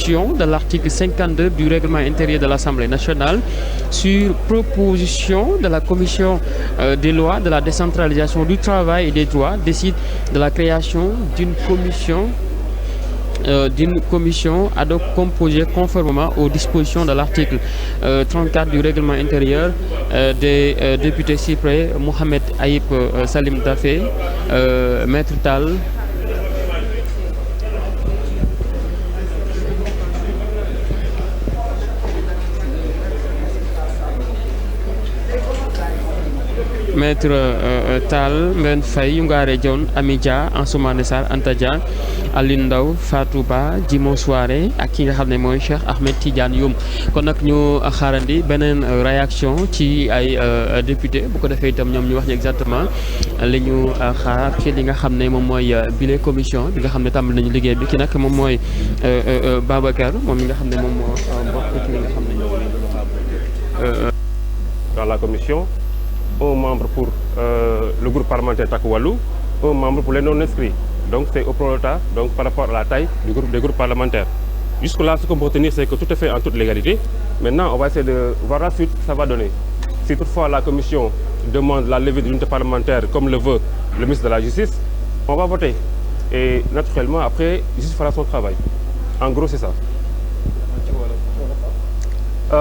dispositions de l'article 52 du règlement intérieur de l'Assemblée nationale sur proposition de la commission des lois, de la décentralisation du travail et des droits, décide de la création d'une commission ad hoc composée conformément aux dispositions de l'article 34 du règlement intérieur des députés cyprès Mohamed Aïb Salim Dafé, Maître Tall, Maître Tall, Mben Faye, Youngare Dione, Amy Dia, Ansoumana Sarr, Anta Dia, Aline Ndao, Fatou Ba, Djimo Souare ak ki nga xam ne mooy Cheikh Ahmed Tidiane Youm. Kon nag ñu xaarandi beneen réaction ci ay député bu ko defee itam ñoom ñu wax ñu exactement li ñu xaar ci li nga xam ne moom mooy bile commission bi nga xam ne tàmbali nañu liggéey bi ki nag moom mooy Babacar moom mi nga xam ne moom moo bokk ci li nga xam ne ñoo dans la commission. Un membre pour le groupe parlementaire Takku Wallu, un membre pour les non-inscrits. Donc c'est au prorata, donc par rapport à la taille des groupes parlementaires. Jusque-là, ce qu'on peut retenir, c'est que tout est fait en toute légalité. Maintenant, on va essayer de voir la suite que ça va donner. Si toutefois la commission demande la levée de l'unité parlementaire, comme le veut le ministre de la Justice, on va voter. Et naturellement, après, la justice fera son travail. En gros, c'est ça.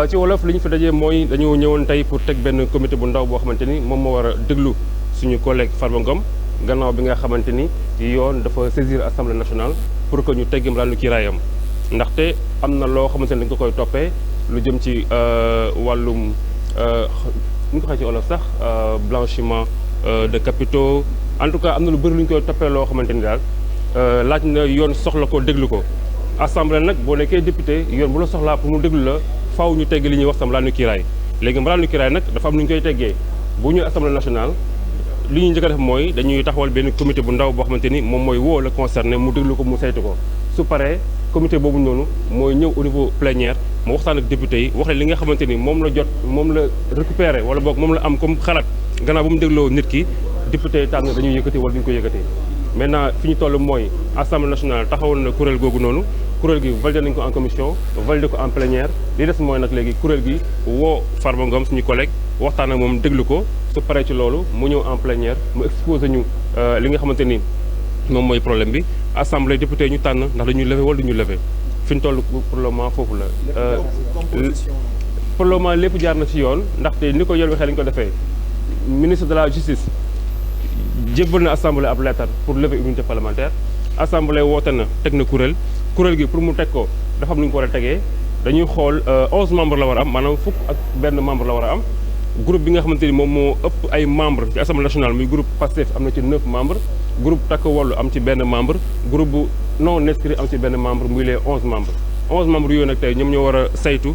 ci wolof li ñu fi dajee mooy dañoo ñëwoon tey pour teg benn comité bu ndaw boo xamante ni moom moo war a déglu suñu collègue Farba Ngom gannaaw bi nga xamante ni yoon dafa saisir assemblée nationale pour que ñu teggim laal lu kiiraayam ndaxte am na loo xamante ni dañ ko koy toppee lu jëm ci wàllum ñu ko xëy ci wolof sax blanchiment de capitaux en tout cas am na lu bëri lu ñu koy toppee loo xamante ni daal laaj na yoon soxla ko déglu ko assemblée nag boo nekkee député yoon bu la soxlaa pour mu déglu la faaw ñu tegg li ñuy wax tam mbalaanu kiiraay léegi mbalaanu kiiraay nag dafa am lu ñu koy teggee bu ñu assemblée nationale li ñuy njëkk a def mooy dañuy taxawal benn comité bu ndaw boo xamante ni moom mooy woo la concerné mu déglu ko mu saytu ko su paree comité boobu noonu mooy ñëw au niveau plénière mu waxtaan ak député yi wax li nga xamante ni moom la jot moom la récupéré wala boog moom la am comme xalaat gannaaw ba mu dégloo nit ki député yi tànn dañuy yëkkati wala duñu ko yëkkatee maintenant fi ñu toll mooy assemblée nationale taxawal na kuréel googu noonu kuréel gi validé nañu ko en commission validé ko en plénière li des mooy nag léegi kuréel gi woo Farba Ngom suñu collègue waxtaan ak moom déglu ko su paree ci loolu mu ñëw en plénière mu exposé ñu li nga xamante ni moom mooy problème bi assemblée député ñu tànn ndax dañuy lever wala duñu lever fi ñu toll pour le moment foofu la. pour le moment lépp jaar na ci yoon ndaxte ni ko yoon waxee lañu ko defee ministre de la justice jébbal na assemblée ab lettre pour lever immunité parlementaire assemblée woote na teg na kuréel gi pour mu teg ko dafa am lu ñu ko war a tegee dañuy xool 11 membres la war a am maanaam fukk ak benn membre la war a am groupe bi nga xamante ni moom moo ëpp ay membre ci assemblée nationale muy groupe Pastef am na ci 9 membres groupe Takku Wallu am ci benn membre groupe bu non inscrit am ci benn membre muy les 11 membres 11 membres yooyu nag tey ñoom ñoo war a saytu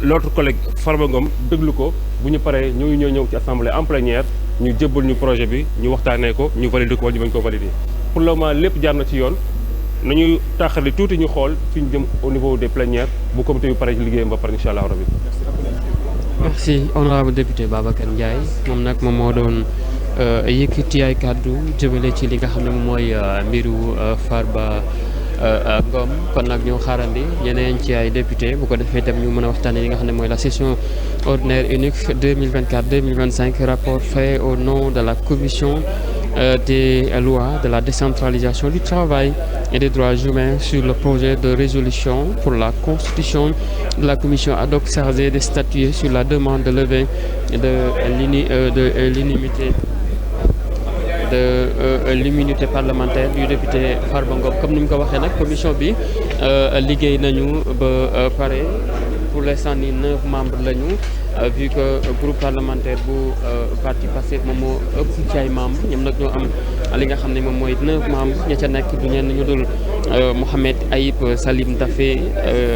l'autre collègue Farba Ngom déglu ko bu ñu paree ñëw ci assemblée en plénière ñu jébbal ñu projet bi ñu waxtaanee ko ñu valider ko wala ñu bañ ko valider pour le moment lépp jaar na ci yoon nañu taxali tuuti ñu xool fi ñu jëm au niveau des plénières bu comité bi pare ci liggéeyam ba pare incha allah rabi. merci honorable député Babacar Ndiaye moom nag moom moo doon yëkkati ay kàddu jëmale ci li nga xam ne moom mooy mbiru Farba Ngom kon nag ñu xaarandi yeneen ci ay député bu ko defee itam ñu mën a waxtaanee li nga xam ne mooy la session ordinaire unique 2024-2025 rapport fait au nom de la commission des lois de la décentralisation du travail et des droits humains sur le projet de résolution pour la constitution de la commission ad hoc chargée de statuer sur la demande de levée de l'immunité parlementaire du député Farba Ngom comme ni ñu ko waxee nag commission bi liggéey nañu ba pare pour l'instant ni 9 membres lañu vu que groupe parlementaire bu parti Pastef moom moo ëpp ci ay membres ñoom nag ñoo am li nga xam ne moom mooy 9 membres ña ca nekk du ñenn ñu dul Mohamed Aïb Salim Dafé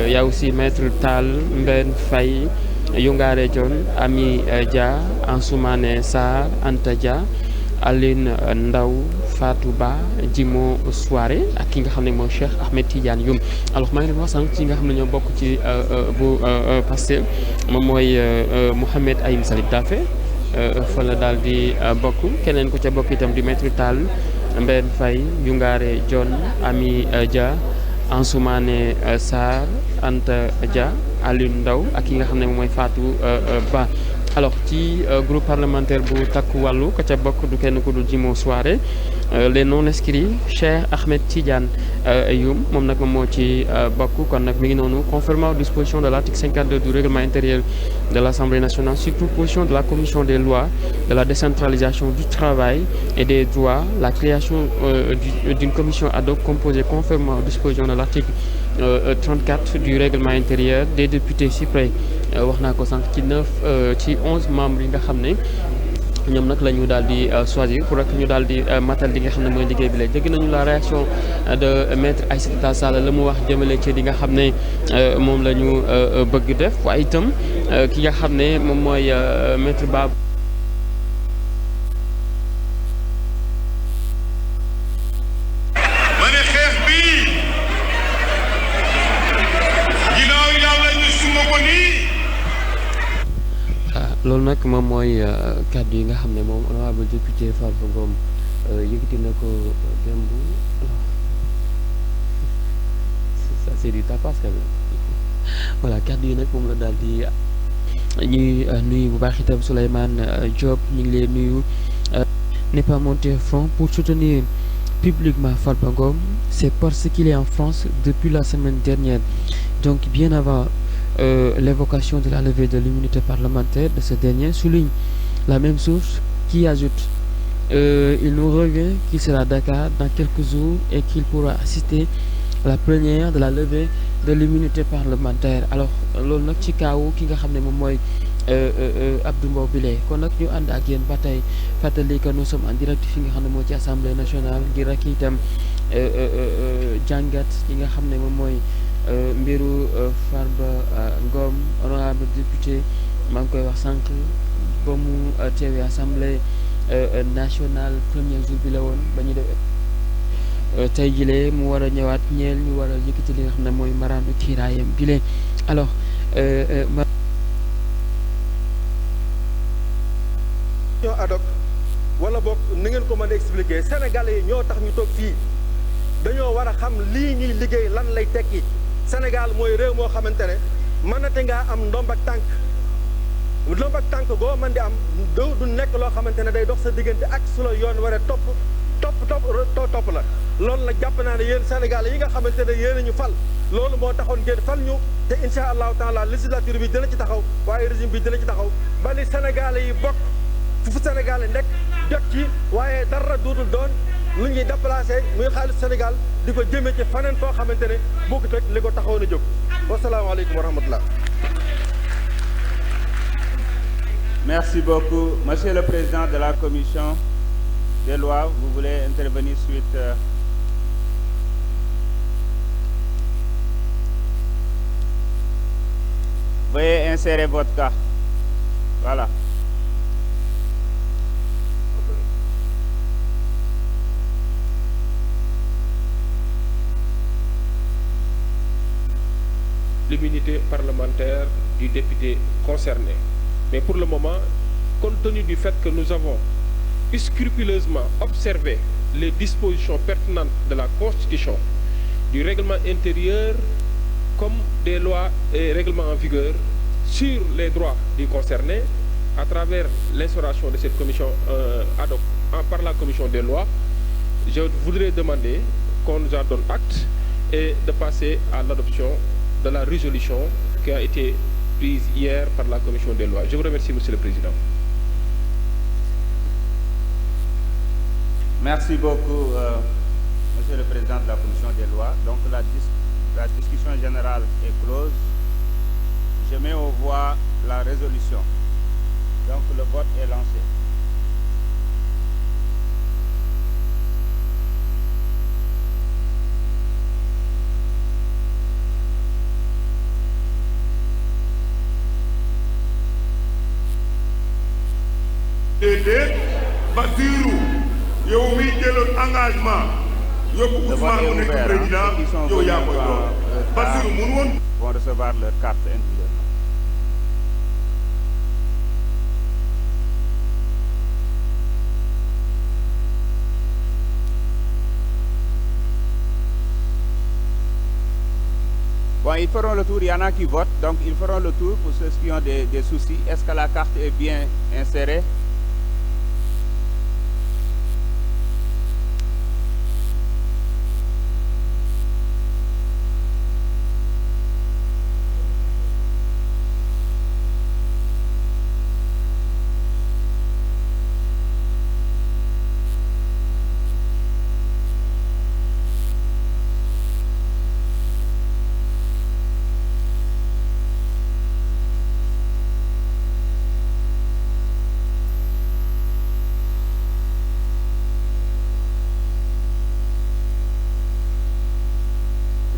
yaa aussi Maître Tall Mben Faye Youngare Dione Amy Dia Ansoumana Sarr Anta Dia Aline Ndao Fatou Ba Djimo Souare ak ki nga xam ne mooy Cheikh Ahmed Tidiane Youm alors maa ngi leen wax sànq ci nga xam ne ñoo bokk ci bu Pastef moom mooy Mohamed Aïb Salim Dafé fa la daal di bokk keneen ku ca bokk itam di Maître Tall Mbène Faye Youngare Dione Amy Dia Ansoumane Sarr, Anta Dia, Alioune Ndao ak ki nga xam ne moom mooy Fatou Ba. alors ci groupe parlementaire bu takku wàllu ka ca bokk du kenn ku dul Jimo Soirée les non inscrits Cheikh Ahmed Tidiane Youm moom nag moo ci bokk kon nag mi ngi noonu conformément aux dispositions de l'article 52 du règlement intérieur de l'Assemblée nationale sur proposition de la commission des lois de la décentralisation du travail et des droits la création d'une commission ad hoc composée conformément aux dispositions de l'article 34 du règlement intérieur des députés cyprès wax naa ko sànq ci 11 membres yi nga xam ne ñoom nag la ñu daal di choisir pour rek ñu daal di matal li nga xam ne mooy liggéey bi la dégg nañu la réaction de maître Aïssata Tall Sall la mu wax jëmale ci li nga xam ne moom la ñu bëgg def waaye itam ki nga xam ne moom mooy maître Ba. loolu nag moom mooy kàddu yi nga xam ne moom honorable député Farba Ngom yëkkati na ko démb ça c'est du tapas quand même voilà kàddu yi nag moom la daal di ñuy nuyu bu baax itam Souleymane Diop ñu ngi leen nuyu n'est pas monté au front pour soutenir publiquement Farba Ngom c'est parce qu'il est en France depuis la semaine dernière donc bien avant l'évocation de la levée de l'immunité parlementaire de ce dernier souligne la même source qui ajoute il nous revient qu'il sera à Dakar dans quelques jours et qu'il pourra assister à la plénière de la levée de l'immunité parlementaire alors loolu nag ci kaawu ki nga xam ne moom mooy Abdou Mbow bile kon nag ñu ànd ak yéen ba tey fàttali que nous sommes en direct fi nga xam ne moo ci assemblée nationale ngir rek itam jàngat yi nga xam ne moom mooy mbiru Farba Ngom honorable député maa ngi koy wax sànq ba mu teewee assemblée nationale premier jour bi la woon ba ñu def tey jile mu war a ñëwaat ñeel ñu war a yëkkati li nga xam ne mooy maraandu kiiraayam bile alors ad hoc wala boog ni ngeen ko mën a expliquer sénégalais yi ñoo tax ñu toog fii dañoo war a xam lii ñuy liggéey lan lay tekki Sénégal mooy réew moo xamante ne mënate ngaa am ndomb ak tànk goo mën di am du nekk loo xamante ne day dox sa diggante ak su la yoon waree topp la loolu la jàpp naa ne yéen Sénégalais yi nga xamante ne yéen ñu fal loolu moo taxoon ngeen fal ñu te incha allahu taala législature bi dina ci taxaw waaye régime bi dina ci taxaw ba ni Sénégalais yi bokk fu Sénégalais nekk jot ci waaye dara duutul doon lu ñuy déplacé muy xaalis Sénégal di ko jëmee ci faneen foo xamante ne bokkut ak li ko taxawoon a jóg wasalaamaaleykum wa rahmatullah. Merci beaucoup. Monsieur le Président de la Commission des lois, vous voulez intervenir suite Veuillez insérer votre carte. Voilà. L'immunité parlementaire du député concerné. Mais pour le moment, compte tenu du fait que nous avons scrupuleusement observé les dispositions pertinentes de la Constitution, du règlement intérieur comme des lois et règlements en vigueur sur les droits du concerné à travers l'instauration de cette commission ad hoc par la commission des lois, je voudrais demander qu'on nous en donne acte et de passer à l'adoption de la résolution qui a été prise hier par la commission des lois. Je vous remercie, Monsieur le Président. Merci beaucoup, Monsieur le Président de la commission des lois. Donc la discussion générale est close. Je mets aux voix la résolution. Donc le vote est lancé. déedéet Bassirou yow miy jëloon engagement yóbbu Ousmane mu nekk président yow yaa koy doon Bassirou mun woon vont recevoir leur carte individuellement. Bon, ils feront le tour, il y en a qui votent, donc ils feront le tour pour ceux qui ont des soucis. Est-ce que la carte est bien insérée?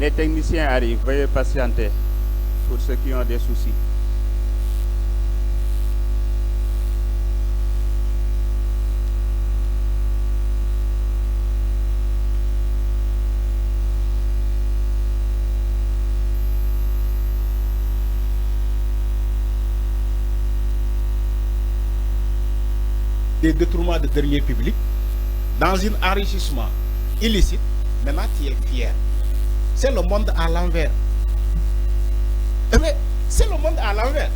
Les techniciens arrivent, veuillez patienter pour ceux qui ont des soucis. Des détournements de deniers publics dans un enrichissement illicite, maintenant tu es fier. C'est le monde à l'envers. Mais c'est le monde à l'envers.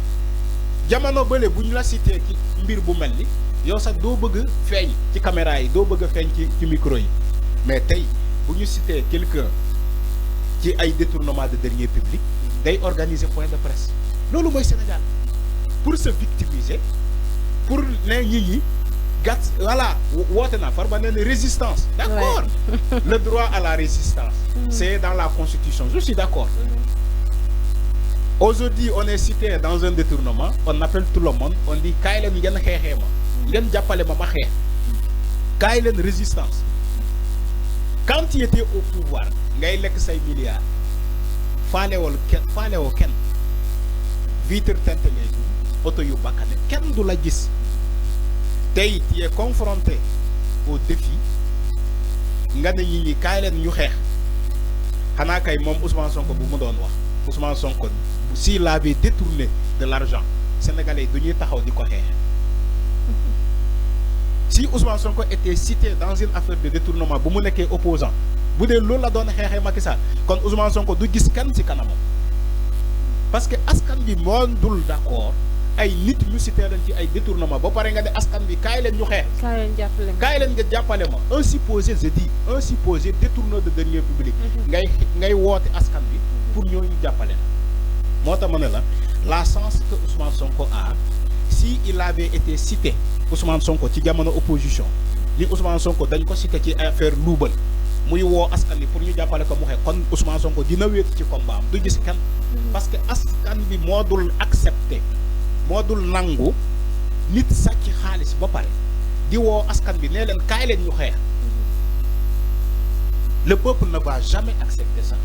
Jamono bële bu ñu la cité ci mbir bu mel ni yow sax doo bëgg feeñ ci caméra yi doo bëgg feeñ ci micro yi mais tey bu ñu cité quelqu'un ci ay détournement de deniers publics day organiser point de presse loolu mooy Sénégal pour se victimiser pour ne ñi voilà woote na Farba nee na résistance d'accord le droit à la résistance c'est dans la constitution je suis d'accord aujourd'hui on est cité dans un détournement on appelle tout le monde on dit kaay leen ngeen xeexee ma ngeen jàppale ma xeex kaay leen résistance quand tu étais au pouvoir ngay lekk say milliards faalewoo kenn vitre teintée les oto yu bakkane kenn du la gis tey tu es confronté au défi nga ne ñi ñi kaay leen ñu xeex xanaa kay moom Ousmane Sonko bu mu doon wax Ousmane Sonko s'il avait détourné de l'argent sénégalais du ñuy taxaw di ko xeex si Ousmane Sonko était cité dans une affaire de détournement bu mu nekkee opposant bu dee loolu la doon xeexee Macky Sall kon Ousmane Sonko du gis kenn ci kanamam parce que askan bi moo dul d'accord ay nit ñu cité leen ci ay détournement ba pare nga ne askan bi kaay leen ñu xeex. kaay leen nga jàppale ma un supposé je dis un supposé détourneur de deniers publics. ngay woote askan bi pour ñooñu jàppale la. moo tax ma ne la chance que Ousmane Sonko a si il avait été cité Ousmane Sonko ci jamono opposition li Ousmane Sonko dañ ko cité ci affaire luubal muy woo askan bi pour ñu jàppale ko mu xeex kon Ousmane Sonko dina wéet ci combat am du gis kenn parce que askan bi moo dul accepté. moo dul nangu nit sàcc xaalis ba pare di woo askan bi nee leen kaay leen ñu xeex le peuple ne va jamais accepter ça